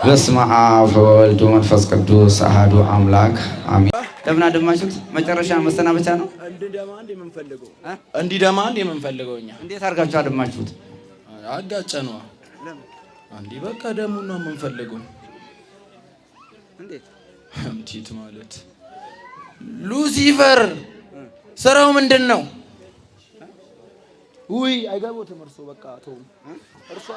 በስመ አብ ወወልድ ወመንፈስ ቅዱስ አሐዱ አምላክ አሜን። ለምን አደማችሁት? መጨረሻ መሰናበቻ ነው። እንዲደማ እንደ የምንፈልገው እኛ እንዴት አድርጋችሁ አደማችሁት? አጋጨነዋ አንዲ በቃ ደሙን ነው የምንፈልገው። እንዴት እንቲት ማለት ሉሲፈር ስራው ምንድን ነው? ውይ አይገባውም። እርሶ በቃ ተው። እርሶ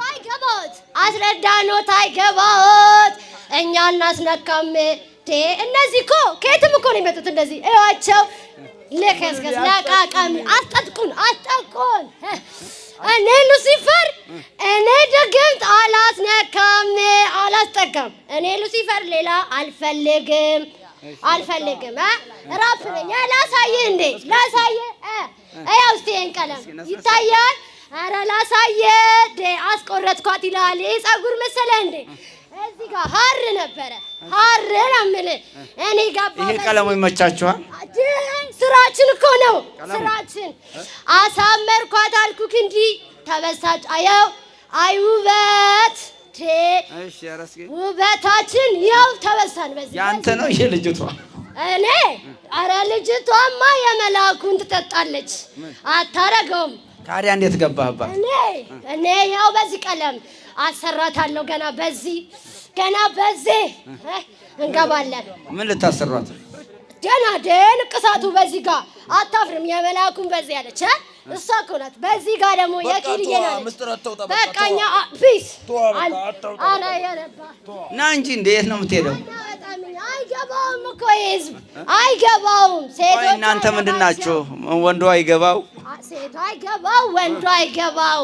አይገባውት አስረዳኖት አይገባውት እኛ እናስነካም። እነዚህ እኮ ከየትም እኮ ነው የመጡት። እንደዚህ እዋቸው ለከስከስ ለቃቃሚ አስጠጥቁን። እኔ ሉሲፈር እኔ ድግምት አላስነካም አላስጠጋም። እኔ ሉሲፈር ሌላ አልፈልግም። ራፕ ነኝ። ላሳይህ እንዴ ላሳይህ። ያው እስቲ ይሄን ቀለም ይታያል። ኧረ ላሳይህ። አስቆረጥኳት ይላል። ይሄ ፀጉር መሰለህ እንዴ? እዚህ ጋር ሀር ነበረ። ሀር ነው የምልህ እኔ ጋር። ይሄ ቀለሙ ይመቻችኋል? ስራችን እኮ ነው ስራችን። አሳመርኳት አልኩክ እንጂ ተበሳጭ። አየው አይ ውበት ውበታችን ያው ተበሳን። በዚህ ያንተ ነው ይሄ ልጅቷ? እኔ ኧረ ልጅቷማ የመላኩን ትጠጣለች አታረገውም። ታዲያ እንዴት ገባህባት? እኔ ያው በዚህ ቀለም አሰራታለሁ። ገና በዚህ እንገባለን። ምን ልታሰሯት? ገና ንቅሳቱ በዚህ ጋር አታፍርም። የመላኩን በዚህ ያለች እሷ እኮ ናት። በዚህ ጋር ደግሞ የኪድዬ ናለች። በቃኛ ፒስ አረ ያረባ ና እንጂ እንዴት ነው የምትሄደው? አይገባውም እኮ ህዝብ አይገባውም። ሴቶች እናንተ ምንድን ናችሁ? ወንዱ አይገባው፣ ሴቷ አይገባው፣ ወንዱ አይገባው።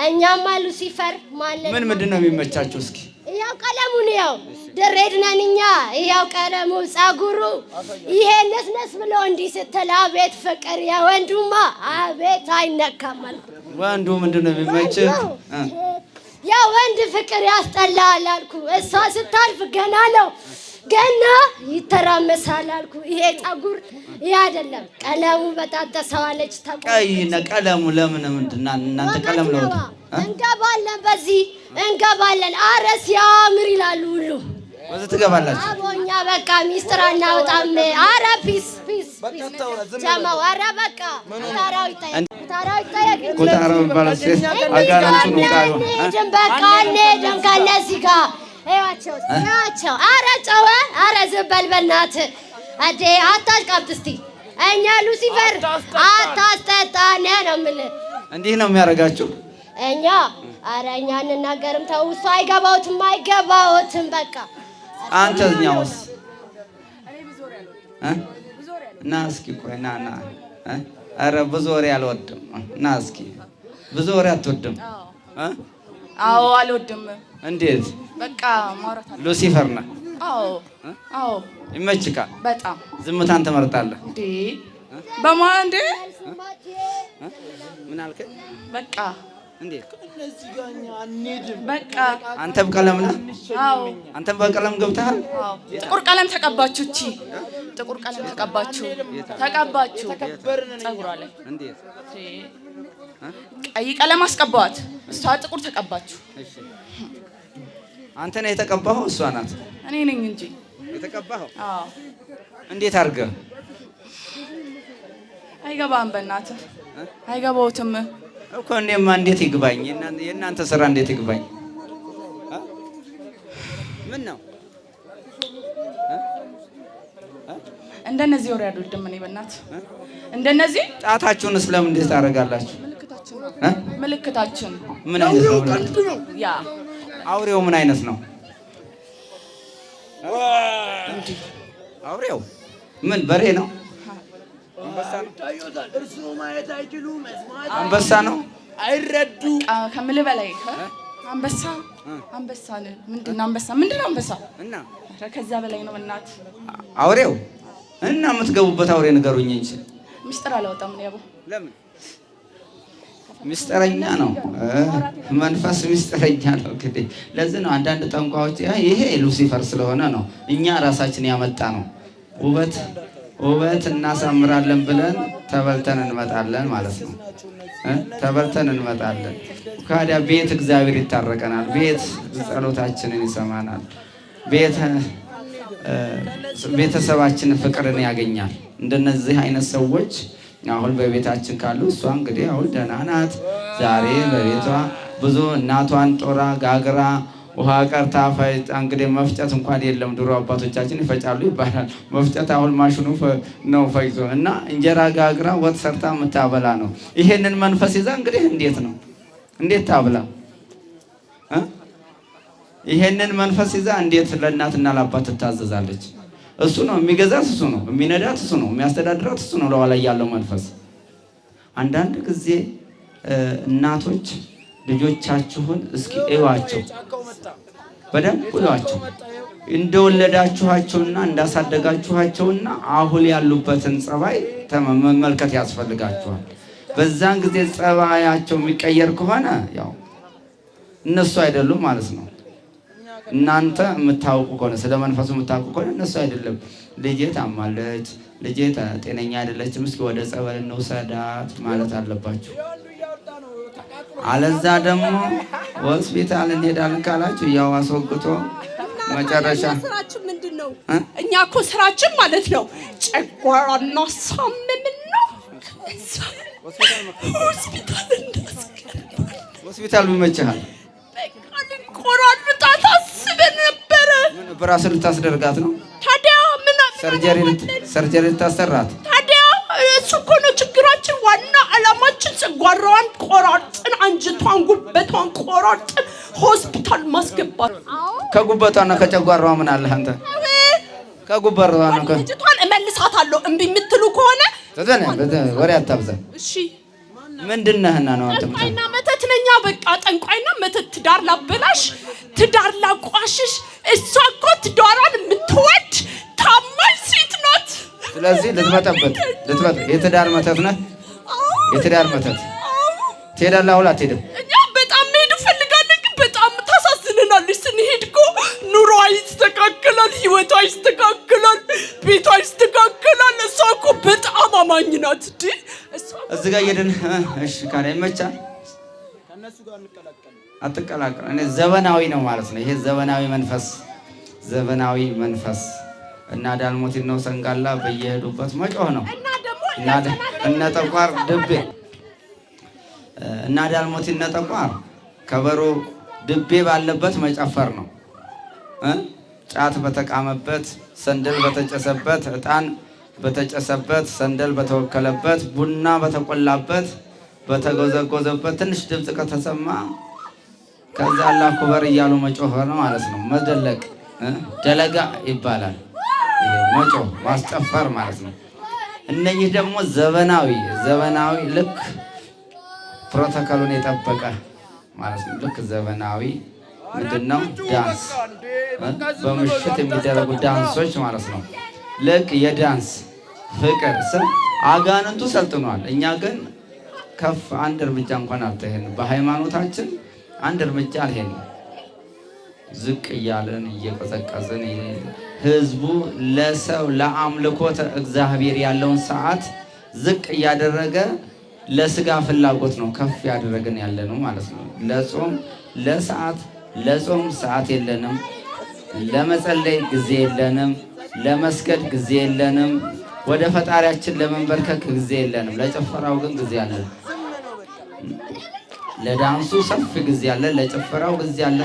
እኛማ ሉሲፈር ማለት ምንድን ነው የሚመቻችሁ? እስኪ ያው ቀለሙን ያው ድሬድ ነን እኛ። ያው ቀለሙ ፀጉሩ ይሄ ነስነስ ብሎ እንዲህ ስትል አቤት ፍቅር የወንዱማ አቤት አይነካም አልኩ። ወንዱ ምንድን ነው የሚመችህ? ያ ወንድ ፍቅር ያስጠላል አልኩ። እሷ ስታልፍ ገና ነው ገና ይተራመሳል አልኩ። ይሄ ፀጉር ይሄ አይደለም ቀለሙ በጣጠሰዋለች። ቀይ ቀለሙ ለምን ምንድን ነው እናንተ ቀለም ነው? እንገባለን በዚህ እንገባለን። አረ ሲያምር ይላሉ ሁሉ። ወዘ ትገባላችሁ? አቦኛ በቃ ሚስጥር አናወጣም። አረ ፒስ ጀማው አረ በቃ ታራው ይታያል። ኩታራው ባላስ አጋራንቱ ነው ቃሉ በቃ እንሄድም ከእነዚህ ጋር እዩዋቸው። አረ ጨዋ አረ ዝም በል በእናትህ እንዴ አታሽቃብጥ እስቲ። እኛ ሉሲፈር አታስጠጣን ነው የምልህ። እንዲህ ነው የሚያደርጋችሁ እኛ። አረ እኛ እንናገርም ተው። እሱ አይገባውትም በቃ። አንተኛውስ ና እስኪ ቆይ ና አረ ብዙ ወሬ አልወድም። ና እስኪ ብዙ ወሬ አትወድም? አዎ አልወድም። እንዴት? በቃ ማውራት አለ። ሉሲፈር ነህ? አዎ ይመችካል? በጣም። ዝምታን ትመርጣለህ እንዴ? በማን እንዴ? ምን አልከኝ? በቃ እንዴት? እነዚህ ጋኛ አንሄድም። በቃ አንተም ቀለም ነህ? አዎ አንተም በቀለም ገብተሃል? አዎ ጥቁር ቀለም ተቀባችሁ። እቺ ጥቁር ቀለም ተቀባችሁ ፀጉሯ ላይ እንዴት? ቀይ ቀለም አስቀባዋት፣ እሷ ጥቁር ተቀባችሁ። እሺ አንተ ነህ የተቀባኸው? እሷ ናት? እኔ ነኝ እንጂ የተቀባኸው። አዎ እንዴት አድርገህ? አይገባም፣ በእናትህ አይገባውትም እኮ። እኔማ እንዴት ይግባኝ? የእናንተ ስራ እንዴት ይግባኝ? ምን ነው እንደነዚህ ወሬ አልወድም እኔ በእናትህ። እንደነዚህ ጣታችሁን ስለምን እንዴት ታደርጋላችሁ? ምልክታችን ምን አይነት ነው? ያ አውሬው ምን አይነት ነው? አውሬው ምን በሬ ነው? አንበሳ ነው? አይረዱ ከምልህ በላይ አንበሳን ምንድን ነው አንበሳ እና ከዛ በላይ ነው እናት አውሬው። እና የምትገቡበት አውሬ ንገሩኝ እንጂ ሚስጥር አላወጣም ነው ያቦ። ለምን? ሚስጥረኛ ነው መንፈስ፣ ሚስጥረኛ ነው። እንግዲህ ለዚህ ነው አንዳንድ ጠንቋዮች ይሄ ሉሲፈር ስለሆነ ነው እኛ ራሳችን ያመጣ ነው። ውበት እናሳምራለን ብለን ተበልተን እንመጣለን ማለት ነው። ተበልተን እንመጣለን። ካዲያ ቤት እግዚአብሔር ይታረቀናል። ቤት ጸሎታችንን ይሰማናል። ቤተሰባችን ፍቅርን ያገኛል። እንደነዚህ አይነት ሰዎች አሁን በቤታችን ካሉ እሷ እንግዲህ አሁን ደህና ናት። ዛሬ በቤቷ ብዙ እናቷን ጦራ ጋግራ ውሃ ቀርታ ፈጭታ እንግዲህ መፍጨት እንኳን የለም። ድሮ አባቶቻችን ይፈጫሉ ይባላል። መፍጨት አሁን ማሽኑ ነው ፈጭቶ እና እንጀራ ጋግራ ወጥ ሰርታ የምታበላ ነው። ይሄንን መንፈስ ይዛ እንግዲህ እንዴት ታብላ? ይሄንን መንፈስ ይዛ እንዴት ለእናትና ለአባት ትታዘዛለች? እሱ ነው የሚገዛት፣ እሱ ነው የሚነዳት፣ እሱ ነው የሚያስተዳድራት፣ እሱ ነው ለኋላ ያለው መንፈስ። አንዳንድ ጊዜ እናቶች ልጆቻችሁን እስኪ እዩዋቸው፣ በደንብ እዩዋቸው። እንደወለዳችኋቸውና እንዳሳደጋችኋቸውና አሁን ያሉበትን ጸባይ መመልከት ያስፈልጋችኋል። በዛን ጊዜ ጸባያቸው የሚቀየር ከሆነ ያው እነሱ አይደሉም ማለት ነው። እናንተ የምታውቁ ከሆነ ስለ መንፈሱ የምታውቁ ከሆነ እነሱ አይደለም። ልጄ ታማለች፣ ልጄ ጤነኛ አይደለችም፣ እስኪ ወደ ጸበል እንውሰዳት ማለት አለባችሁ። አለዛ ደግሞ ሆስፒታል እንሄዳለን ካላችሁ ያው አስወግቶ መጨረሻ ስራችን ምንድን ነው? እኛ እኮ ስራችን ማለት ነው ጨጓራና ሳምምን ነው ሆስፒታል ይመችሃል። ቆራርጣት አስበን ነበረ። በራስ ልታስደርጋት ነው ታዲያ? ምን ሰርጀሪ ልታሰራት? ታዲያ እሱ እኮ ነው ችግራችን። ዋና አላማችን ጨጓራዋን ቆራርጥን፣ አንጀቷን፣ ጉበቷን ቆራርጥን ሆስፒታል ማስገባት። ከጉበቷና ከጨጓራዋ ምን አለ አንተ? ከጉበቷና አንጀቷን እመልሳታለሁ እምቢ የምትሉ ከሆነ ወሬ አታብዛ። እሺ ምንድን ነህና ነው አንተ? ጠንቋይና መተት ነኛ። በቃ ጠንቋይና መተት ትዳር ላበላሽ፣ ትዳር ላቋሽሽ። እሷ እኮ ትዳሯን የምትወድ ታማኝ ሴት ናት። ስለዚህ ልትመጣበት የትዳር መተት ነህ። የትዳር መተት ትሄዳለህ? አሁን አትሄድም? እኛ በጣም መሄድ እንፈልጋለን፣ ግን በጣም ታሳዝነናለች። ስንሄድ እኮ ኑሮዋ ይስተካከላል፣ ህይወቷ ይስተካከላል፣ ቤቷ ይስተካከላል። እሷ እኮ በጣም አማኝ ናት። እዚህ ጋር እየሄድን እሺ ካለ ይመቻል። አትቀላቀል። እኔ ዘመናዊ ነው ማለት ነው። ይሄ ዘመናዊ መንፈስ እና ዳልሞቲን ነው ሰንጋላ በየሄዱበት መጮህ ነው። እና ጠቋር ድቤ እና ዳልሞቲን እና ጠቋር ከበሮ ድቤ ባለበት መጨፈር ነው። ጫት በተቃመበት፣ ሰንደል በተጨሰበት፣ ዕጣን በተጨሰበት፣ ሰንደል በተወከለበት፣ ቡና በተቆላበት፣ በተጎዘጎዘበት ትንሽ ድምፅ ከተሰማ ከዛ አላህ አክበር እያሉ መጮህ ነው ማለት ነው። መደለቅ ደለጋ ይባላል። መጮህ ማስጨፈር ማለት ነው። እነኚህ ደግሞ ዘመናዊ ልክ ፕሮቶኮሉን የጠበቀ ማለት ነው። ልክ ዘመናዊ ምንድነው? ዳንስ፣ በምሽት የሚደረጉ ዳንሶች ማለት ነው። ልክ የዳንስ ፍቅር ስም አጋንንቱ ሰልጥኗል። እኛ ግን ከፍ አንድ እርምጃ እንኳን አልተሄድንም። በሃይማኖታችን አንድ እርምጃ አልሄድንም። ዝቅ እያለን እየቀዘቀዝን ህዝቡ ለሰው ለአምልኮተ እግዚአብሔር ያለውን ሰዓት ዝቅ እያደረገ ለስጋ ፍላጎት ነው ከፍ ያደረገን ያለ ነው ማለት ነው። ለጾም ሰዓት የለንም። ለመጸለይ ጊዜ የለንም። ለመስገድ ጊዜ የለንም። ወደ ፈጣሪያችን ለመንበርከክ ጊዜ የለንም። ለጭፈራው ግን ጊዜ አለን። ለዳንሱ ሰፊ ጊዜ አለ። ለጭፈራው ጊዜ አለ።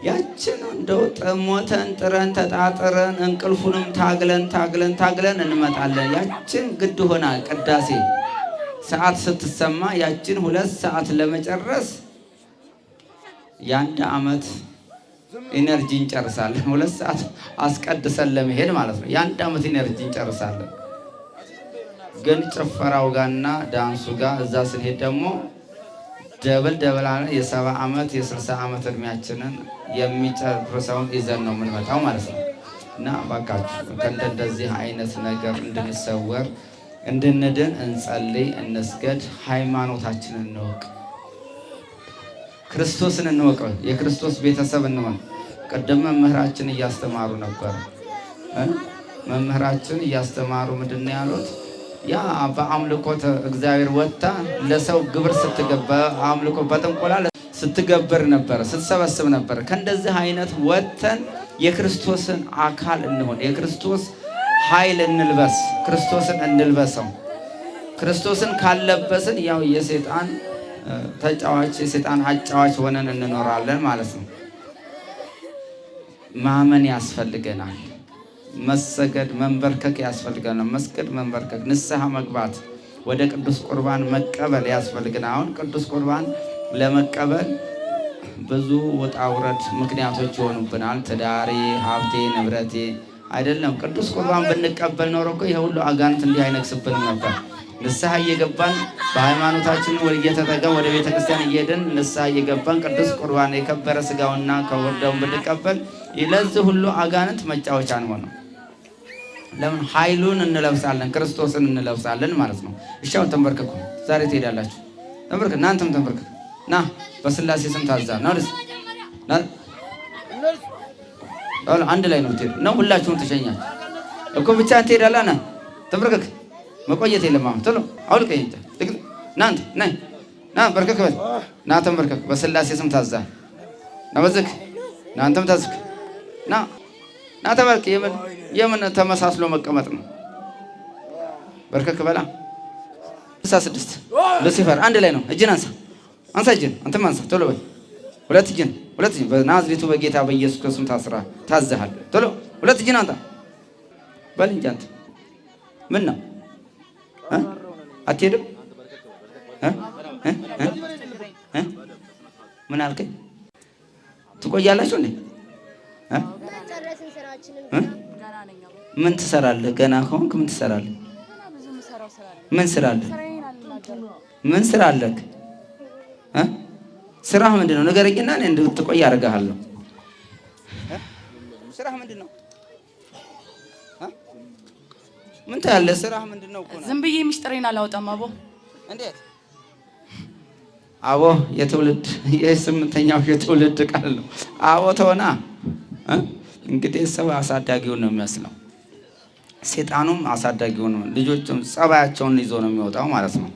ያችን እንደው ሞተን ጥረን ተጣጥረን እንቅልፉንም ታግለን እንመጣለን። ያችን ግድ ሆና ቅዳሴ ሰዓት ስትሰማ ያችን 2 ሰዓት ለመጨረስ የ1 ዓመት ኢነርጂ እንጨርሳለን። 2 ሰዓት አስቀድሰን ለመሄድ ማለት ነው። የ1 ዓመት ኢነርጂ እንጨርሳለን። ግን ጭፈራው ጋርና ዳንሱ ጋር እዛ ስንሄድ ደግሞ ደብል አለ። የ70 ዓመት የ60 ዓመት እድሜያችንን የሚጨርሰውን ይዘን ነው የምንመጣው ማለት ነው። እና ባካችሁ ከእንደዚህ አይነት ነገር እንድንሰወር እንድንድን እንጸልይ፣ እንስገድ፣ ሃይማኖታችንን እንወቅ፣ ክርስቶስን እንወቅ፣ የክርስቶስ ቤተሰብ እንሆን። ቀደም መምህራችን እያስተማሩ ነበር። መምህራችን እያስተማሩ ምንድን ነው ያሉት? ያ በአምልኮተ እግዚአብሔር ወጥታ ለሰው ግብር ስትገባ አምልኮ በጥንቆላ ስትገብር ነበር፣ ስትሰበስብ ነበር። ከእንደዚህ አይነት ወጥተን የክርስቶስን አካል እንሆን፣ የክርስቶስ ኃይል እንልበስ፣ ክርስቶስን እንልበሰው። ክርስቶስን ካለበስን ያው የሰይጣን ተጫዋች የሰይጣን አጫዋች ሆነን እንኖራለን ማለት ነው። ማመን ያስፈልገናል። መሰገድ መንበርከክ ያስፈልገናል። መስገድ መንበርከክ፣ ንስሐ መግባት፣ ወደ ቅዱስ ቁርባን መቀበል ያስፈልገናል። አሁን ቅዱስ ቁርባን ለመቀበል ብዙ ወጣ ውረድ ምክንያቶች ይሆኑብናል። ትዳሬ፣ ሀብቴ፣ ንብረቴ አይደለም። ቅዱስ ቁርባን ብንቀበል ኖሮ እኮ ይሄ ሁሉ አጋንንት እንዲህ አይነግስብንም ነበር። ንስሐ እየገባን በሃይማኖታችን እየተጠቀም ወደ ቤተ ክርስቲያን እየሄድን ንስሐ እየገባን ቅዱስ ቁርባን የከበረ ስጋውና ክቡር ደሙን ብንቀበል ለዚህ ሁሉ አጋንንት መጫወቻ አንሆንም። ለምን? ኃይሉን እንለብሳለን፣ ክርስቶስን እንለብሳለን ማለት ነው። እሺ አሁን ተንበርከኩ። ዛሬ ትሄዳላችሁ። ተንበርከክ፣ እናንተም ተንበርከክ። ና በስላሴ ስም ታዛ ነው። አንድ ላይ ነው ትሄዱ ነው። ሁላችሁም ተሸኛችሁ እኮ ብቻ ትሄዳለህ። ና ተንበርከክ። መቆየት የለም። አሁን ቶሎ አውልቀኝ። እናንተ ነይ ና በርከክ በል ና ተንበርከክ። በስላሴ ስም ታዛ ና በዝክ እናንተም ታዝክ ና ና ተበርክ። የምን ተመሳስሎ መቀመጥ ነው? በርከክ በላ 66 ሉሲፈር አንድ ላይ ነው። እጅን አንሳ አንሳ፣ እጅን አንተም አንሳ። ቶሎ በል ሁለት እጅን በናዝሬቱ በጌታ በኢየሱስ ክርስቶስ ታዘሃል። ቶሎ ሁለት እጅን አንተ በል እንጂ አንተ ምን ነው አትሄድም? ምን አልከኝ? ትቆያላችሁ እንዴ? ምን ትሰራለህ? ገና ከሆንክ ምን ትሰራለህ? ምን ስራ አለህ? ምን ስራ አለህ? ስራህ ምንድን ነው? ንገረኝና እኔ እንድትቆይ አደርግሃለሁ። ስራህ ምንድን ነው? ምን ታያለህ? ስራህ ምንድን ነው? ዝም ብዬ ሚስጥሬን አላወጣም። አቦ እንዴት? አቦ የትውልድ የስምንተኛው የትውልድ ቃል ነው። አቦ ተሆና እንግዲህ ሰው አሳዳጊውን ነው የሚመስለው። ሴጣኑም አሳዳጊውን ነው። ልጆቹም ጸባያቸውን ይዞ ነው የሚወጣው ማለት ነው።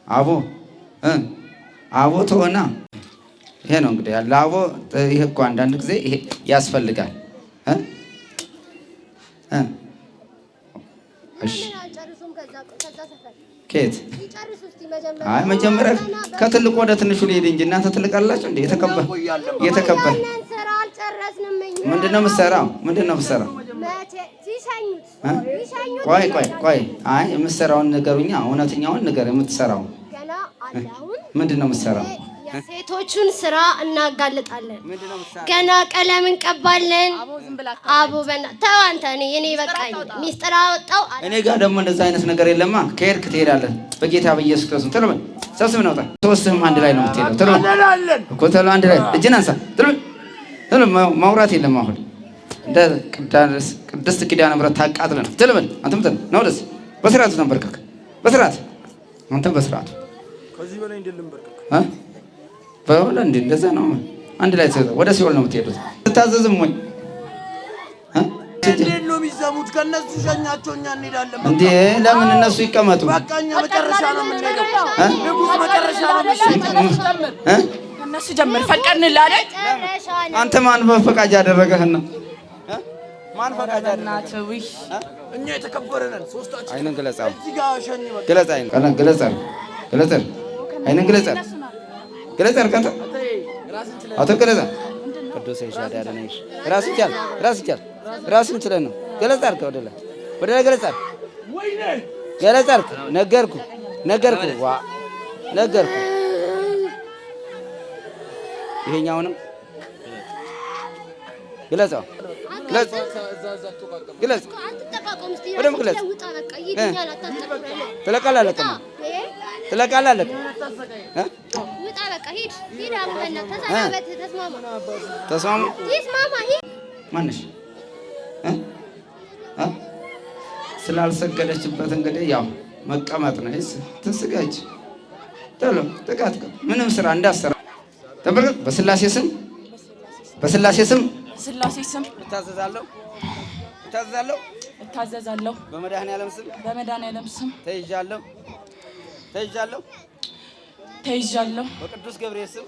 አቦ አቦ ተሆና ይሄ ነው እንግዲህ ያለ አቦ። ይሄ እኮ አንዳንድ ጊዜ ይሄ ያስፈልጋል። እሺ ከየት? አይ መጀመሪያ ከትልቁ ወደ ትንሹ ሊሄድ እንጂ እናንተ ትልቃላችሁ እንዴ? የተከበረ ምንድነው የምትሰራው? ምንድነው የምትሰራው? ቆይ አይ የምትሰራውን ንገሩኛ። እውነተኛውን ነገር የምትሰራው ምንድነው የምትሰራው? ሴቶቹን ስራ እናጋልጣለን። ገና ቀለም እንቀባለን። አቦ በእናትህ ተው አንተ። እኔ በቃኝ። ሚስጥር አወጣው። እኔ ጋር ደግሞ እንደዛ አይነት ነገር የለማ። ከሄድክ ትሄዳለህ። በጌታ በኢየሱስ ክርስቶስ ቶሎ በል። ሰብስብ ነው። ሶስትህም አንድ ላይ ነው የምትሄደው። ቶሎ እኮ ቶሎ አንድ ላይ እጅን አንሳ። ቶሎ ማውራት የለም። አሁን እንደ ቅድስት ኪዳነ ምሕረት ታቃጥለን። ቶሎ በል አንተም ቶሎ ነው። ደስ በስርዓቱ ተንበርከክ። በስርዓት አንተም በስርዓቱ ከዚህ በላይ እንደልምበርከክ በኋላ እንዴ እንደዛ ነው። አንድ ላይ ወደ ሲኦል ነው የምትሄዱት። ትታዘዝም ወይ እንዴት ነው የሚሰሙት? ከነሱ ሸኛቸው፣ እኛ እንሄዳለን። እንዴ ለምን እነሱ ይቀመጡ? በቃ እኛ መጨረሻ ነው የምንሄደው። ንጉስ መጨረሻ ነው የሚሄደው። ከነሱ ጀምር ፈቀድንልህ አይደል? አንተ ማን በፈቃጅ ያደረገህና? ማን ፈቃጅ ያደረገህ? እኛ የተከበረነን ሶስታችን። አይነን ግለጻ፣ እዚህ ጋር ሸኝ መጣ። ግለጻ፣ አይነን ግለጻ፣ ግለጻ፣ አይነን ግለጻ፣ ግለጻ፣ አርካታ አቶ ግለጻ። ቅዱስ ይሻዳ ያለነሽ ራስ ይቻል፣ ራስ ይቻል፣ ራስን ችለን ነው። ገለጻ አርካ፣ ወደ ላይ ገለጻ አርካ፣ ገለጻ አርካ። ነገርኩ ዋ ነገርኩ። ይሄኛውንም ግለጻው፣ ግለጽ፣ ግለጽ፣ ወደም ግለጽ። ትለቃላለህ፣ ትለቃላለህ። ተስማሙ። ማነሽ ስላልሰገደችበት እንግዲህ ያው መቀመጥ ነው። ትስገጅ ቶሎ ጥቃት ምንም ስራ እንዳሰራ ተበረክ። በስላሴ ስም በስላሴ ስም ስላሴ ስም እታዘዛለሁ። እታዘዛለሁ። በመድኃኔዓለም ስም በመድኃኔዓለም ስም ተይዣለሁ። ተይዣለሁ። ተይዣለሁ። በቅዱስ ገብርኤል ስም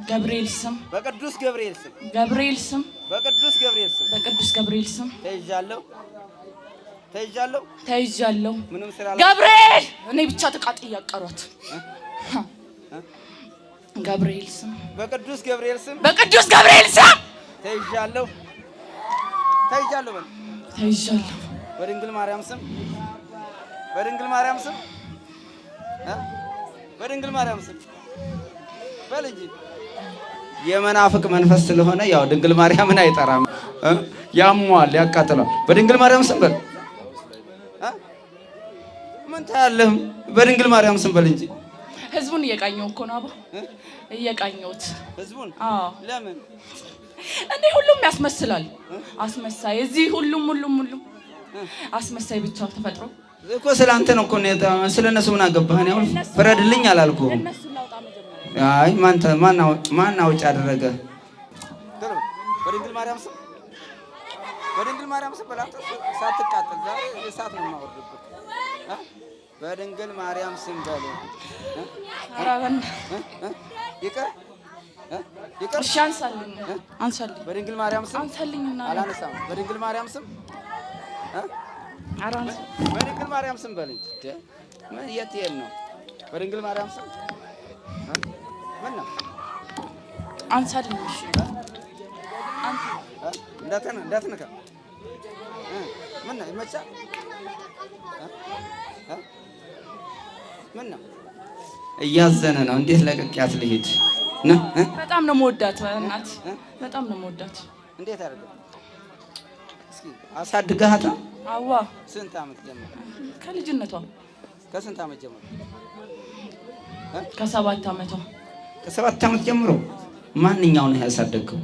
ገብርኤል ስም በቅዱስ ገብርኤል ስም ገብርኤል ስም በቅዱስ ገብርኤል ስም በቅዱስ ገብርኤል ስም ተይዣለሁ። ተይዣለሁ። ተይዣለሁ። ምንም ስራ ገብርኤል እኔ ብቻ ተቃጥዬ አቀሯት። ገብርኤል ስም በቅዱስ ገብርኤል ስም በቅዱስ ገብርኤል ስም ተይዣለሁ። ተይዣለሁ። ተይዣለሁ። በድንግል ማርያም ስም በድንግል ማርያም ስም በድንግል ማርያም ስም በል እንጂ። የመናፍቅ መንፈስ ስለሆነ ያው ድንግል ማርያምን አይጠራም። ያሟል፣ ያቃጥላል። በድንግል ማርያም ስም በል። ምን ታያለህ? በድንግል ማርያም ስም በል እንጂ። ህዝቡን እየቃኘው እኮ ነው አባ፣ እየቃኘሁት ህዝቡን። አዎ። ለምን እንዴ? ሁሉም ያስመስላል። አስመሳይ እዚህ ሁሉም አስመሳይ ብቻ ተፈጥሮ እኮ ስለአንተ ነው እኮ ነው። ስለነሱ ምን አገባህ? እኔ አሁን ፍረድልኝ አላልኩህም። አይ ማን አውጭ አደረገ? በድንግል ማርያም ስም በድንግል ማርያም ስም በላንተ ሳትቃጠል ዛሬ እሳት ነው የማወርድብህ። በድንግል ማርያም ስም በል። ይቅር ይቅር። እሺ አንሳልኝ። በድንግል ማርያም ስም አንሳልኝና አላነሳም። በድንግል ማርያም ስም አራንስ በድንግል ማርያም ስም በል እንጂ። ምን የት ነው? በድንግል ማርያም ስም ምን ነው? አንሳልኝ። እሺ እንዳትነካ። ምን ነው ይመቻል? ምን ነው? እያዘነ ነው። እንዴት ለቅቄያት ልሂድ? በጣም ነው የምወዳት እናት፣ በጣም ነው የምወዳት። እንዴት አድርገህ እስኪ አሳድገሃታ? አዋ። ስንት ዓመት ጀምሮ? ከልጅነቷ። ከስንት ዓመት ጀምሮ? ከ7 ዓመቷ። ከ7 ዓመት ጀምሮ። ማንኛው ነው ያሳደግከው?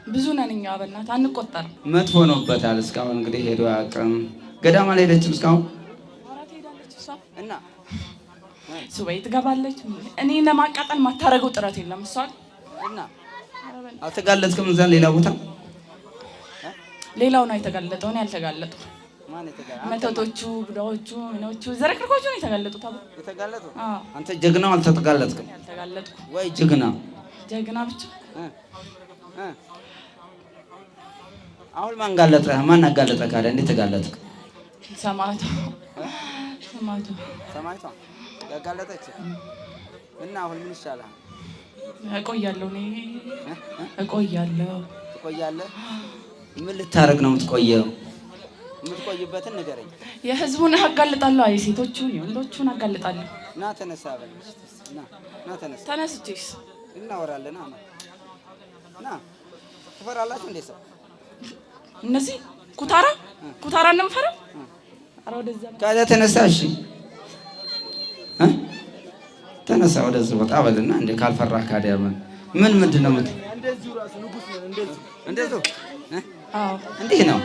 ብዙ ነን እኛ በእናትህ አንቆጠርም። መጥፎ ሆኖበታል። እስካሁን እንግዲህ ሄዶ አያውቅም። ገዳም አልሄደችም እስካሁን። አራት ሄዳለች እሷ እና ሱባኤ ትገባለች። እኔ ለማቃጠል ማታረገው ጥረት የለም እሷ። እና አልተጋለጥክም? እዛ ሌላ ቦታ ሌላው ነው የተጋለጠው። እኔ አልተጋለጥኩ። ማን የተጋለጠው? መተቶቹ፣ ቡዳዎቹ፣ ምኖቹ ዘረክርኮቹ ነው የተጋለጡት። አባ የተጋለጡ? አዎ። አንተ ጀግናው አልተጋለጥክም? አልተጋለጥኩ ወይ ጀግና ጀግና ብቻ። አሁን ማን ጋለጠ? ማን አጋለጠ? ካለ እንዴት ተጋለጥክ? ሰማዕቷ ሰማዕቷ ያጋለጠች። እና አሁን ምን ይሻላል? እቆያለሁ። እኔ እቆያለሁ። ትቆያለህ? ምን ልታረግ ነው የምትቆየው? የምትቆይበትን ንገረኝ። የህዝቡን አጋልጣለሁ። የሴቶቹን የወንዶቹን አጋልጣለሁ። ና ተነሳ በልሽ። ና ተነሳ። ተነስቼስ እናወራለን። ና ትፈራላችሁ እንዴ ሰው? እነዚህ ኩታራ ነው የምፈራው። ኧረ ወደዛ ካለ ተነሳ። እሺ ተነሳ፣ ወደዚህ ወጣ በልና እንደ ካልፈራህ ካዲያ ምንድን ነው እንደዚህ ራሱ ንጉስ ነው። እንደዚህ አዎ፣ እንዴ ነው።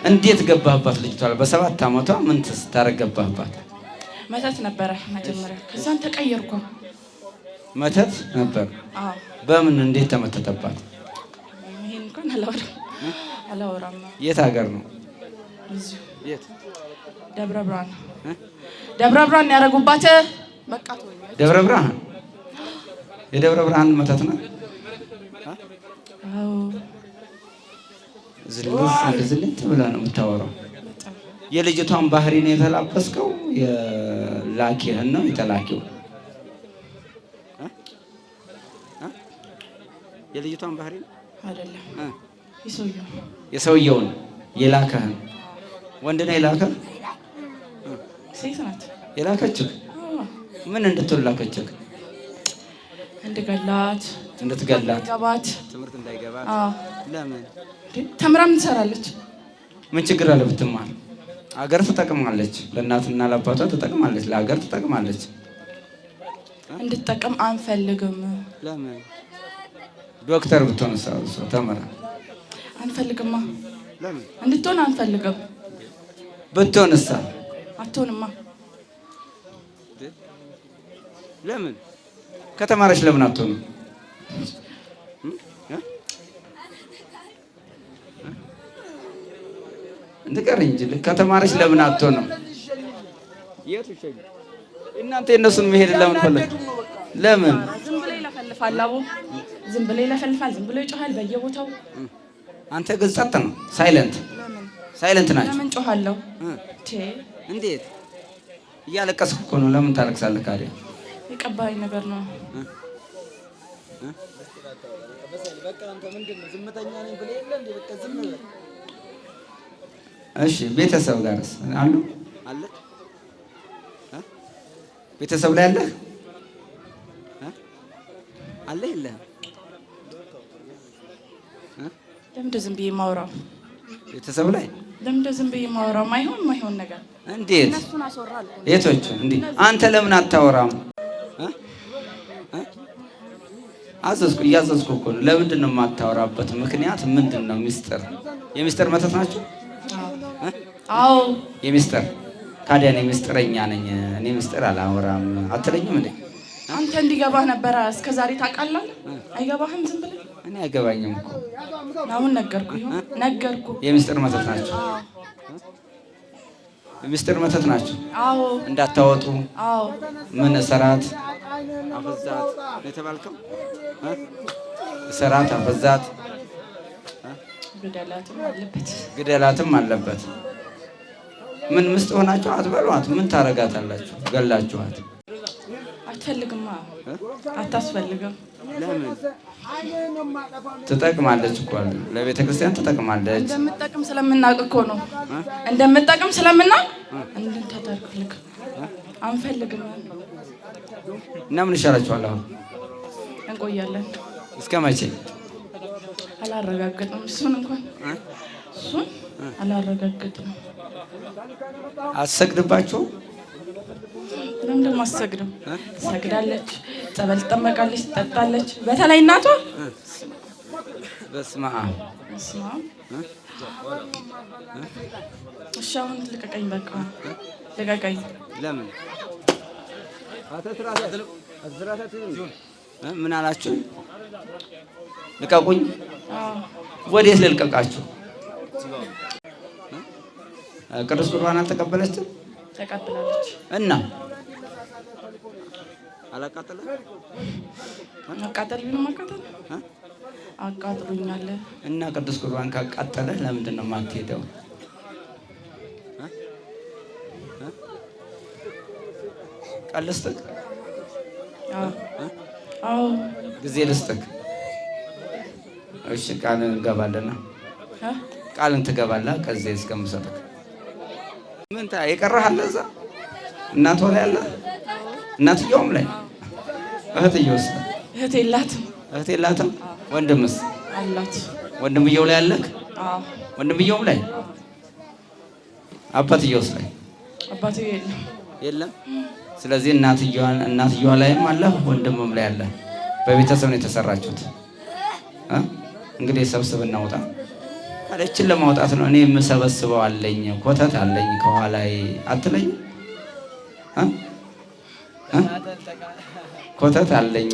እንዴት ገባህባት ልጅቷ? በ7 ዓመቷ ምን ታረግ ገባህባት? መተት ነበረ መጀመሪያ፣ ከዛን ተቀየርኩ። መተት ነበር? አዎ። በምን እንዴት ተመተተባት? ይሄን እንኳን አላወራም። የት ሀገር ነው? እዚሁ የት? ደብረ ብርሃን ያደረጉባት። በቃ ደብረ ብርሃን። የደብረ ብርሃን መተት ነው? አዎ። ዝልት ብለህ ነው የምታወራው። የልጅቷን ባህሪ ነው የተላበስከው? የላኪህን ነው የተላኪው? የልጅቷን ባህሪ ነው አይደለም፣ የሰውየውን የላከህን። ወንድ ነው የላከህ? ሴት ናት የላከችህ? ምን እንድትሆን ላከችህ? እንድትገላት ትምህርት እንዳይገባት። ለምን? ተምራ ምን ትሰራለች? ምን ችግር አለ ብትማር? አገር ትጠቅማለች። ለእናትና ለአባቷ ትጠቅማለች፣ ለአገር ትጠቅማለች። እንድትጠቅም አንፈልግም። ለምን? ዶክተር ብትሆን ሰው ተምራ አንፈልግማ። ለምን? እንድትሆን አንፈልግም። ብትሆንሳ? አትሆንማ። ለምን? ከተማረች ለምን ንገረኝ እንጂ ከተማረች ለምን አትሆንም? እናንተ የእነሱን መሄድ ለምን ፈለግ? ለምን ዝም ብሎ ይለፈልፋል? አቦ ዝም ብሎ ይለፈልፋል፣ ዝም ብሎ ይጮሃል በየቦታው። አንተ ግን ጸጥ ነው፣ ሳይለንት ናቸው። ለምን ጮሃለሁ? እንዴት እያለቀስኩ እኮ ነው። ለምን ታለቅሳለህ? ካዲያ የቀባኝ ነገር ነው። እሺ ቤተሰብ ጋርስ አሉ አለ? ቤተሰብ ላይ አለ አለ የለህም? ለምንድን ዝም ብዬ የማወራው? ቤተሰብ ላይ ለምንድን ዝም ብዬ የማወራው? ማይሆን ነገር እንዴት? እነሱን አስወራለሁ። የቶቹ እንዴ? አንተ ለምን አታወራም? እያዘዝኩ እኮ ነው። ለምንድን ነው የማታወራበት ምክንያት ምንድን ነው? ሚስጥር የሚስጥር መተት ናቸው። አዎ የሚስጥር ካዲያ እኔ ሚስጥረኛ ነኝ፣ እኔ ሚስጥር አላወራም አትለኝም እንዴ? አንተ እንዲገባህ ነበረ እስከ ዛሬ ታውቃለህ። አይገባህም? ዝም ብለህ እኔ አይገባኝም እኮ አሁን ነገርኩህ። የሚስጥር መተት ናቸው። የሚስጥር መተት ናቸው። አዎ እንዳታወጡ። አዎ ምን ሰራት አፈዛት የተባልከው? ሰራት አፈዛት ግደላትም አለበት። ምን ምስጥ ሆናችሁ አትበሏት። ምን ታረጋታላችሁ? ገላችኋት። አትፈልግማ፣ አታስፈልግም። ለምን? ትጠቅማለች እኮ ለቤተ ክርስቲያን ትጠቅማለች። እንደምትጠቅም ስለምናውቅ እኮ ነው። እንደምትጠቅም ስለምናውቅ እንድታደርግልክ አንፈልግም። እና ምን ይሻላችኋል? አሁን እንቆያለን። እስከ መቼ? አላረጋግጥም። እሱን አላረጋግጥም። አትሰግድባችሁ? ለምን ደግሞ አትሰግድም? ትሰግዳለች፣ ጸበል ትጠመቃለች፣ ትጠጣለች። በተለይ እናቷ በስመ አብ። እሺ አሁን ልቀቀኝ፣ በቃ ልቀቀኝ። ለምን? ምን አላችሁ? ልቀቁኝ። ወዴት ልልቀቃችሁ? ቅዱስ ቁርባን አልተቀበለችም? ተቀብላለች። እና አላቃጠለ? አቃጠል ቢሆን ማቃጠል አቃጥሎኛል። እና ቅዱስ ቁርባን ካቃጠለ ለምንድን ነው የማትሄደው? ቃል ልስጥክ? አዎ ጊዜ ልስጥክ? እሺ ቃል እንገባለና ቃልን ትገባለህ ከዚህ እስከምሰጥክ። ምን የቀረህ አለ እዛ? እናቷ ላይ አለ? እናትየውም ላይ? እህትየውስ? እህት የላትም። እህት የላትም? ወንድምስ አላት? ወንድምየው ላይ አለክ? አዎ ወንድምየውም ላይ? አባትየውስ ላይ? አባትየው የለም። የለም። ስለዚህ እናትየዋ ላይም አለ፣ ወንድምም ላይ አለ። በቤተሰብ ነው የተሰራችሁት። እንግዲህ ሰብስብ እናውጣ። አለችን ለማውጣት ነው። እኔ የምሰበስበው አለኝ፣ ኮተት አለኝ ከኋላዬ አትለኝ። ኮተት አለኝ፣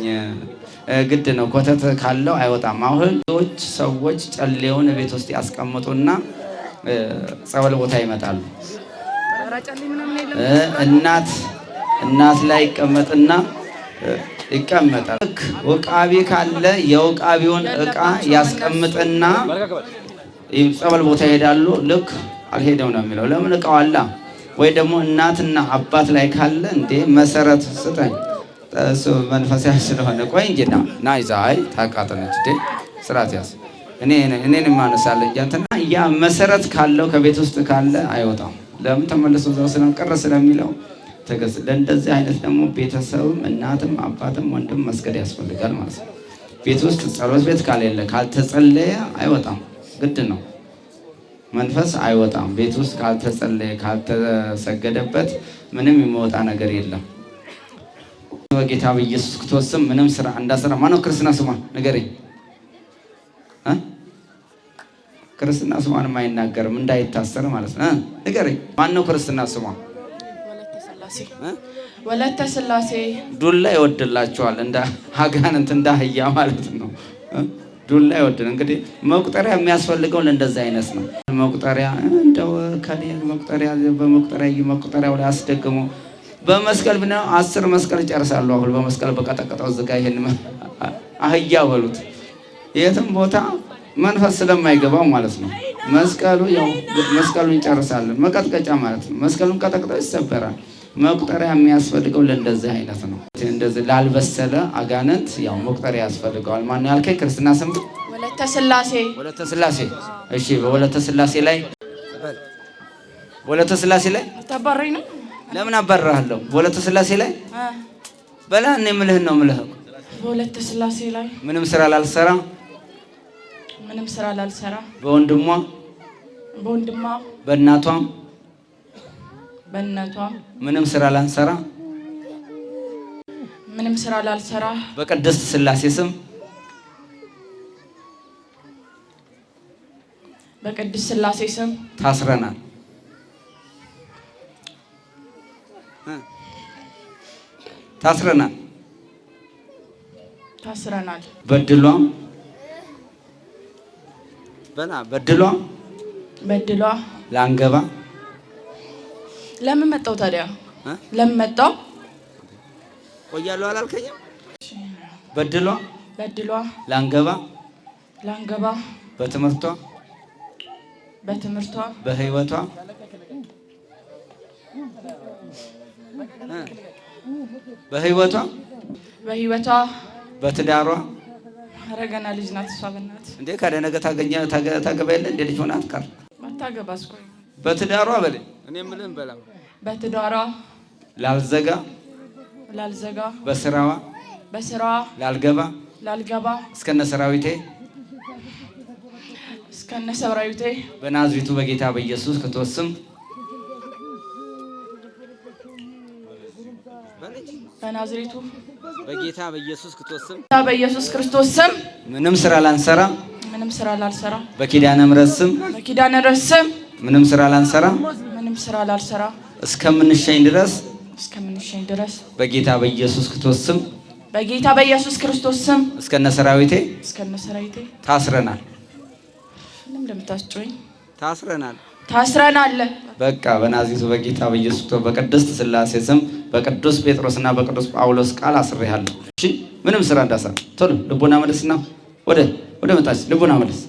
ግድ ነው። ኮተት ካለው አይወጣም። አሁን ሰዎች ጨሌውን ቤት ውስጥ ያስቀምጡና ጸበል ቦታ ይመጣሉ። እናት ላይ ይቀመጥና ይቀመጣል። ወቃቢ ካለ የወቃቢውን እቃ ያስቀምጥና ጸበል ቦታ ይሄዳሉ። ልክ አልሄደው ነው የሚለው። ለምን? እቃው አላ። ወይ ደግሞ እናትና አባት ላይ ካለ እንዴ መሰረት ስጠኝ፣ እሱ መንፈሳዊ ስለሆነ ቆይ እንጂ ና ይዛ አይ ታቃጠለች እንዴ ስርዓት ያዝ እኔን ማነሳለኝ አንተና ያ መሰረት ካለው ከቤት ውስጥ ካለ አይወጣም። ለምን? ተመልሶ እዛው ስለቀረ ስለሚለው ተገዝ። ለእንደዚህ አይነት ደግሞ ቤተሰብም እናትም አባትም ወንድም መስገድ ያስፈልጋል ማለት ነው። ቤት ውስጥ ጸሎት ቤት ካሌለ ካልተጸለየ አይወጣም። ግድ ነው። መንፈስ አይወጣም። ቤት ውስጥ ካልተጸለየ ካልተሰገደበት ምንም የሚወጣ ነገር የለም። በጌታ በኢየሱስ ክርስቶስ ስም ምንም ስራ እንዳሰራ ማነው ክርስትና ስሟ ንገረኝ። ክርስትና ስሟን አይናገርም እንዳይታሰር ማለት ነው። ንገረኝ ማነው ክርስትና ስሟ? ወለተ ስላሴ። ዱላ ይወድላቸዋል እንደ አጋንንት እንደ አህያ ማለት ነው። ዱላ አይወድም። እንግዲህ መቁጠሪያ የሚያስፈልገው ለእንደዛ አይነት ነው። መቁጠሪያ እንደው በመቁጠሪያው ላይ አስደግሞ በመስቀል ብና 10 መስቀል ይጨርሳሉ። አሁን በመስቀል በቀጠቀጠው ዝጋ ይሄን አህያ በሉት የትም ቦታ መንፈስ ስለማይገባው ማለት ነው። መስቀሉ ያው መስቀሉን እንጨርሳለን መቀጥቀጫ ማለት ነው። መስቀሉን ቀጠቅጠው ይሰበራል። መቁጠሪያ የሚያስፈልገው ለእንደዚህ አይነት ነው። እንደዚህ ላልበሰለ አጋንንት ያው መቁጠሪያ ያስፈልገዋል። ማን ያልከኝ? ክርስትና ስም ወለተ ስላሴ። ወለተ ስላሴ። እሺ፣ በወለተ ስላሴ ላይ ወለተ ስላሴ ላይ ተባረኝ ነው። ለምን አባራለሁ? ወለተ ስላሴ ላይ በላ እኔ ምልህን ነው ምልህ። በወለተ ስላሴ ላይ ምንም ስራ ላልሰራ በወንድሟ በእናቷ ምንም ስራ ላልሰራ በቅድስት ስላሴ ስም ታስረናል። በድሏ ላንገባ ለምን መጣው ታዲያ? ለምን መጣው? ቆያለሁ አላልከኝም? በድሏ ላንገባ በትምህርቷ በህይወቷ በትዳሯ አረጋና ልጅ ናት እሷ። በእናት እንዴ ካደነገ ታገባ የለ እንደ ልጅ ሆና አትቀር ማታገባስ። ቆይ በትዳሯ በለ እኔ ምንም በላ በትዳሯ ላልዘጋ በስራዋ ላልገባ እስከነ ሰራዊቴ በናዝሬቱ በጌታ በኢየሱስ ክርስቶስ ስም በጌታ በኢየሱስ ክርስቶስ ስም ምንም ስራ ላልሰራ በኪዳነ ምሕረት ስም ምንም ስራ ላልሰራ እስከምንሸኝ ድረስ በጌታ በኢየሱስ ክርስቶስ ስም እስከነ ሰራዊቴ ታስረናል። ታስረናል። በቃ በናዝሬቱ በጌታ በኢየሱስ ክርስቶስ በቅድስት ስላሴ ስም በቅዱስ ጴጥሮስና በቅዱስ ጳውሎስ ቃል አስሬሃለሁ። እሺ፣ ምንም ስራ እንዳሰራ ቶሎ ልቦና መልስና ወደ መጣች ልቦና መልስ።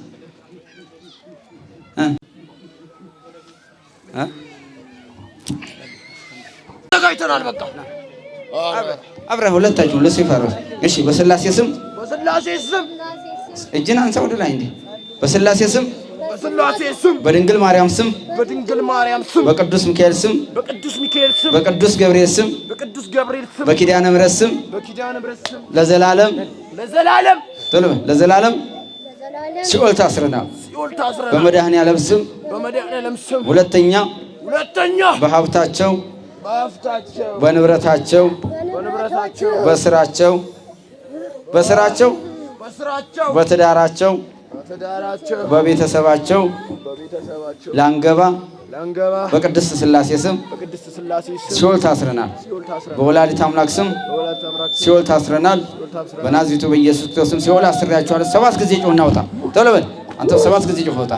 ተጋይተናል። በቃ አብረህ ሁለታችሁ ለሲፈሩ። እሺ፣ በስላሴ ስም እጅን አንሳ ወደ ላይ እንዴ። በስላሴ ስም በድንግል ማርያም ስም በቅዱስ ሚካኤል ስም በቅዱስ ገብርኤል ስም በኪዳነ ምሕረት ስም ለዘላለም ሲኦል ታስረናል። በመድኃኔዓለም ስም ሁለተኛ በሀብታቸው በንብረታቸው በስራቸው በትዳራቸው በቤተሰባቸው ላንገባ በቅድስት ስላሴ ስም ሲኦል ታስረናል። በወላዲተ አምላክ ስም ሲኦል ታስረናል። በናዝሬቱ በኢየሱስ ክርስቶስ ስም ሲኦል አስሬያችኋለሁ። 7 ጊዜ ጮህና ውጣ። ቶሎ በል አንተ 7 ጊዜ ጮህ ውጣ።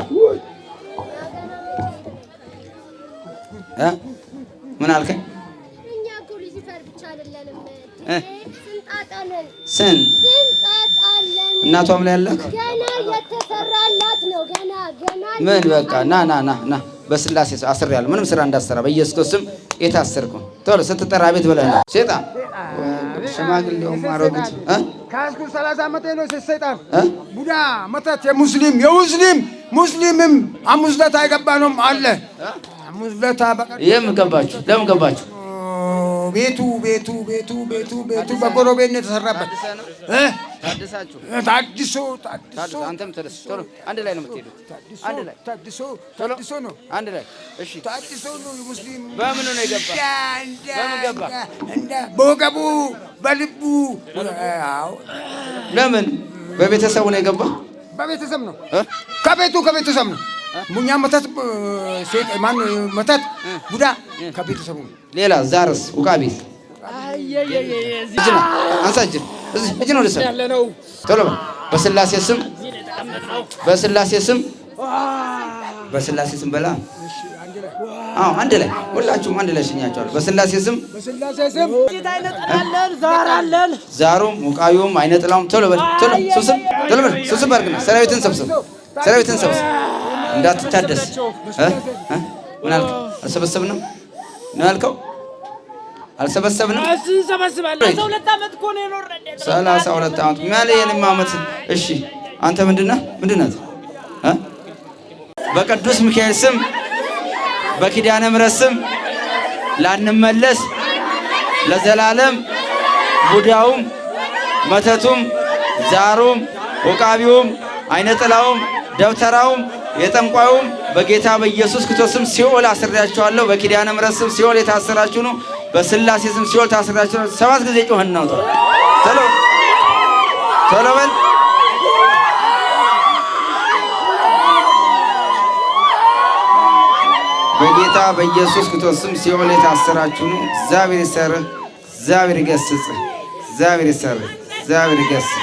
ምን አልከኝ? እኛ እኮ ሉሲፈር ብቻ አይደለንም። ስንት እናቷም ላይ ያለህ ገና የተሰራላት ነው። ገና ምን በቃ ና በስላሴ አስሬያለሁ። ምንም ስራ እንዳትሰራ በኢየሱስ ክርስቶስ ስም የታሰርኩ። ቶሎ ስትጠራ ቤት ብለህ ነው። ሴጣን ሽማግሌውም አሮጊት ካስኩ 30 ዓመቴ ነው። ሰይጣን ቡዳ መተት ሙስሊምም ሐሙስ ዕለት አይገባንም አለ። ሐሙስ ዕለት ለምን ገባችሁ? ቤቱ በጎረቤት ነው የተሰራበት። ታድሶ አንተም ተደስ ቶሎ አንድ ላይ ነው የምትሄዱት። አንድ ላይ ታድሶ ነው። አንድ ላይ እሺ፣ ታድሶ ነው። ሙስሊም በምን ነው የገባ? በምን ገባ? በወገቡ በልቡ። ለምን በቤተሰቡ ነው የገባ? በቤተሰብ ነው። ከቤተሰብ ነው። ሙኛ መተት መተት ቡዳ ከቤተሰቡ ነው። ሌላ ዛርስ ውቃቢ አንሳጅ እጅ ነው። ቶሎ በስላሴ ስም በስላሴ ስም በስላሴ ስም በላ። አዎ አንድ ላይ ሁላችሁም አንድ ላይ ሸኛቸዋለሁ። በስላሴ ስም ዛሩም ውቃዩም አይነጥላውም ቶሎ በል ቶሎ ሱስም አድርግና ሰራዊትን ሰብስብ እንዳትታደስ። ምን አልክ? አልሰበሰብንም ነው ያልከው? አልሰበሰብንም። 32 ዓመት ማለት የኔም ዓመት። እሺ አንተ ምንድነህ? በቅዱስ ሚካኤል ስም በኪዳነ ምሕረት ስም ላንመለስ ለዘላለም ቡዳውም መተቱም ዛሩም ውቃቢውም አይነጥላውም ደብተራውም የጠንቋዩም በጌታ በኢየሱስ ክርስቶስ ስም ሲኦል አስሬያችኋለሁ። በኪዳነ ምሕረት ስም ሲኦል የታሰራችሁ ነው። በስላሴ ስም ሲኦል ታስራችሁ ነው። 7 ጊዜ ጮኸን ነው። ቶሎ በል። በጌታ በኢየሱስ ክርስቶስ ስም ሲኦል የታሰራችሁ ነው። እግዚአብሔር ይሰርህ፣ እግዚአብሔር ይገስጽ፣ እግዚአብሔር ይሰርህ፣ እግዚአብሔር ይገስጽ።